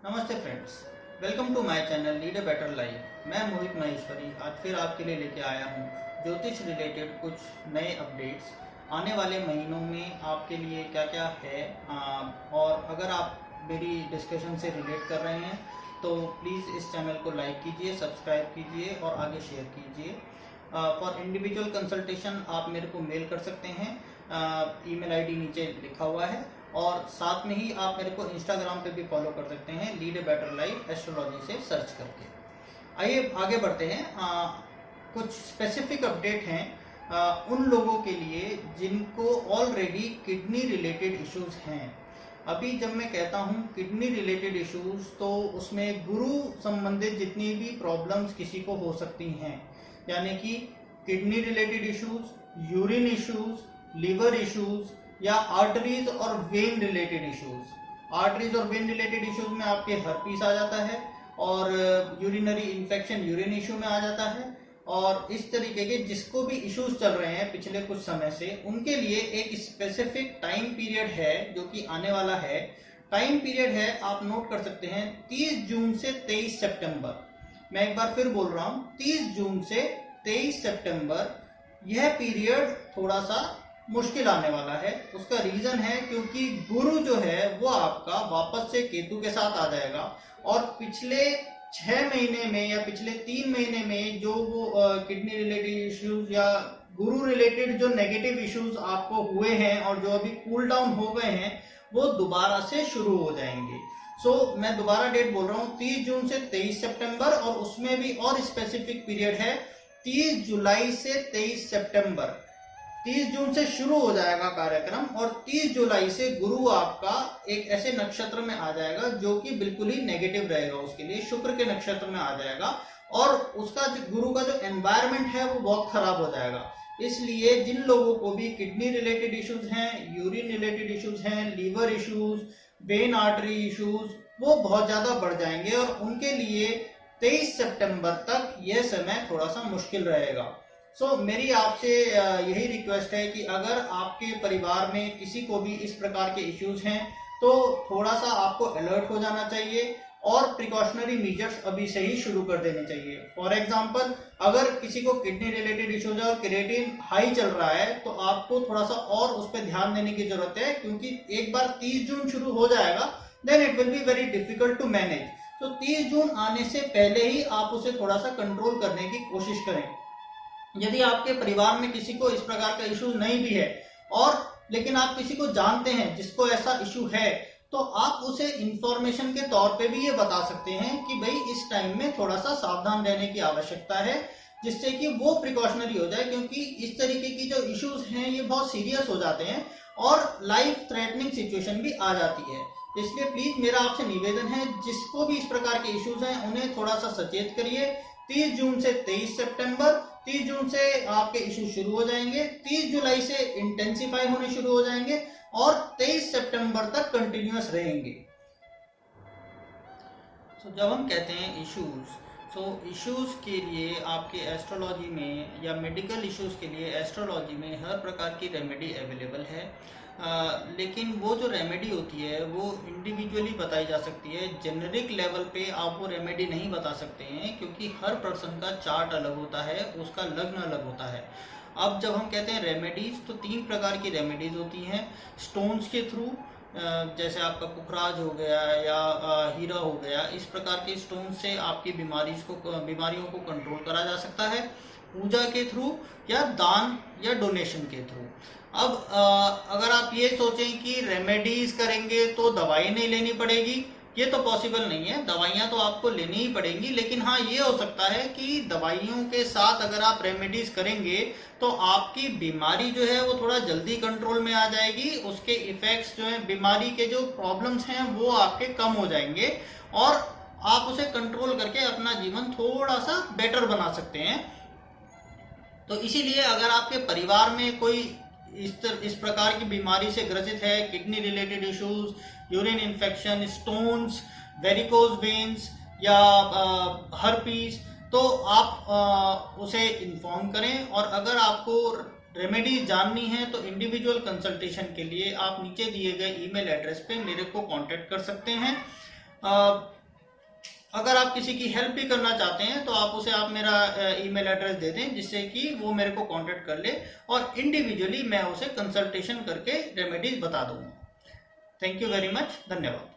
नमस्ते friends, welcome to my channel lead a better life. मैं मोहित महेश्वरी आज फिर आपके लिए लेके आया हूँ ज्योतिष रिलेटेड कुछ नए अपडेट्स। आने वाले महीनों में आपके लिए क्या क्या है, और अगर आप मेरी डिस्कशन से रिलेट कर रहे हैं तो प्लीज़ इस चैनल को लाइक कीजिए, सब्सक्राइब कीजिए और आगे शेयर कीजिए। फॉर इंडिविजुअल कंसल्टेशन आप मेरे को मेल कर सकते हैं, ईमेल आईडी नीचे लिखा हुआ है। और साथ में ही आप मेरे को इंस्टाग्राम पे भी फॉलो कर सकते हैं, lead a better life astrology से सर्च करके। आइए आगे बढ़ते हैं। कुछ स्पेसिफिक अपडेट हैं उन लोगों के लिए जिनको ऑलरेडी किडनी रिलेटेड इश्यूज हैं। अभी जब मैं कहता हूँ किडनी रिलेटेड इश्यूज, तो उसमें गुरु संबंधित जितनी भी प्रॉब्लम्स किसी को हो सकती हैं, यानी कि kidney related issues, urine issues, liver issues या आर्टरीज और वेन रिलेटेड इश्यूज। आर्टरीज और वेन रिलेटेड इश्यूज में आपके हर्पीस आ जाता है और यूरिनरी इन्फेक्शन यूरिन इश्यू में आ जाता है। और इस तरीके के जिसको भी इश्यूज चल रहे हैं पिछले कुछ समय से, उनके लिए एक स्पेसिफिक टाइम पीरियड है जो कि आने वाला है। टाइम पीरियड है, आप नोट कर सकते हैं, 30 जून से 23 सितंबर। मैं एक बार फिर बोल रहा हूं, 30 जून से 23 सितंबर यह पीरियड थोड़ा सा मुश्किल आने वाला है। उसका रीजन है क्योंकि गुरु जो है वो आपका वापस से केतु के साथ आ जाएगा और पिछले 6 महीने में या पिछले 3 महीने में जो वो किडनी रिलेटेड इश्यूज या गुरु रिलेटेड जो नेगेटिव इश्यूज आपको हुए हैं और जो अभी कूल डाउन हो गए हैं, वो दोबारा से शुरू हो जाएंगे। मैं दोबारा डेट बोल रहा हूँ, 30 जून से 23 सितंबर, और उसमें भी और स्पेसिफिक पीरियड है 30 जुलाई से 23 सितंबर। 30 जून से शुरू हो जाएगा कार्यक्रम और 30 जुलाई से गुरु आपका एक ऐसे नक्षत्र में आ जाएगा जो कि बिल्कुल ही नेगेटिव रहेगा, उसके लिए शुक्र के नक्षत्र में आ जाएगा और उसका गुरु का जो एनवायरमेंट है वो बहुत खराब हो जाएगा। इसलिए जिन लोगों को भी किडनी रिलेटेड इश्यूज हैं, यूरिन रिलेटेड इश्यूज हैं, liver issues, vein artery issues, वो बहुत ज्यादा बढ़ जाएंगे और उनके लिए 23 सितंबर तक यह समय थोड़ा सा मुश्किल रहेगा। मेरी आपसे यही रिक्वेस्ट है कि अगर आपके परिवार में किसी को भी इस प्रकार के इश्यूज हैं तो थोड़ा सा आपको अलर्ट हो जाना चाहिए और प्रिकॉशनरी मेजर्स अभी से ही शुरू कर देने चाहिए। फॉर एग्जांपल, अगर किसी को किडनी रिलेटेड इश्यूज है और क्रिएटिन हाई चल रहा है तो आपको थोड़ा सा और उस पर ध्यान देने की जरूरत है, क्योंकि एक बार 30 जून शुरू हो जाएगा then it will be very difficult to manage. तो 30 जून आने से पहले ही आप उसे थोड़ा सा कंट्रोल करने की कोशिश करें। यदि आपके परिवार में किसी को इस प्रकार का इशू नहीं भी है और लेकिन आप किसी को जानते हैं जिसको ऐसा इशू है, तो आप उसे इंफॉर्मेशन के तौर पे भी ये बता सकते हैं कि भाई इस टाइम में थोड़ा सा सावधान रहने की आवश्यकता है, जिससे कि वो प्रिकॉशनरी हो जाए, क्योंकि इस तरीके की जो इश्यूज हैं ये बहुत सीरियस हो जाते हैं और लाइफ थ्रेटनिंग सिचुएशन भी आ जाती है। इसलिए प्लीज मेरा आपसे निवेदन है, जिसको भी इस प्रकार के इश्यूज हैं उन्हें थोड़ा सा सचेत करिए। 30 जून से 23 सितंबर, 30 जून से आपके इश्यू शुरू हो जाएंगे, 30 जुलाई से इंटेंसिफाई होने शुरू हो जाएंगे और 23 सितंबर तक कंटिन्यूअस रहेंगे। जब हम कहते हैं इश्यूज, इश्यूज के लिए आपके एस्ट्रोलॉजी में या मेडिकल इश्यूज के लिए एस्ट्रोलॉजी में हर प्रकार की रेमेडी अवेलेबल है। लेकिन वो जो रेमेडी होती है वो इंडिविजुअली बताई जा सकती है। जेनरिक लेवल पे आप वो रेमेडी नहीं बता सकते हैं, क्योंकि हर पर्सन का चार्ट अलग होता है, उसका लग्न अलग होता है। अब जब हम कहते हैं रेमेडीज, तो 3 प्रकार की रेमेडीज होती हैं। स्टोन्स के थ्रू, जैसे आपका पुखराज हो गया या हीरा हो गया, इस प्रकार के स्टोन से आपकी बीमारियों को कंट्रोल करा जा सकता है। पूजा के थ्रू या दान या डोनेशन के थ्रू। अब अगर आप ये सोचें कि रेमेडीज करेंगे तो दवाई नहीं लेनी पड़ेगी, ये तो पॉसिबल नहीं है। दवाइयाँ तो आपको लेनी ही पड़ेंगी, लेकिन हाँ ये हो सकता है कि दवाइयों के साथ अगर आप रेमेडीज करेंगे तो आपकी बीमारी जो है वो थोड़ा जल्दी कंट्रोल में आ जाएगी। उसके इफेक्ट्स जो है, बीमारी के जो प्रॉब्लम्स हैं वो आपके कम हो जाएंगे और आप उसे कंट्रोल करके अपना जीवन थोड़ा सा बेटर बना सकते हैं। तो इसीलिए अगर आपके परिवार में कोई इस प्रकार की बीमारी से ग्रसित है, kidney related issues, urine infection, stones, varicose veins या हर्पीस, तो आप उसे इन्फॉर्म करें। और अगर आपको रेमेडी जाननी है तो इंडिविजुअल कंसल्टेशन के लिए आप नीचे दिए गए ईमेल एड्रेस पे मेरे को कांटेक्ट कर सकते हैं। अगर आप किसी की हेल्प भी करना चाहते हैं तो आप मेरा ईमेल एड्रेस दे दें, जिससे कि वो मेरे को कांटेक्ट कर ले और इंडिविजुअली मैं उसे कंसल्टेशन करके रेमेडीज बता दूंगा। थैंक यू वेरी मच, धन्यवाद।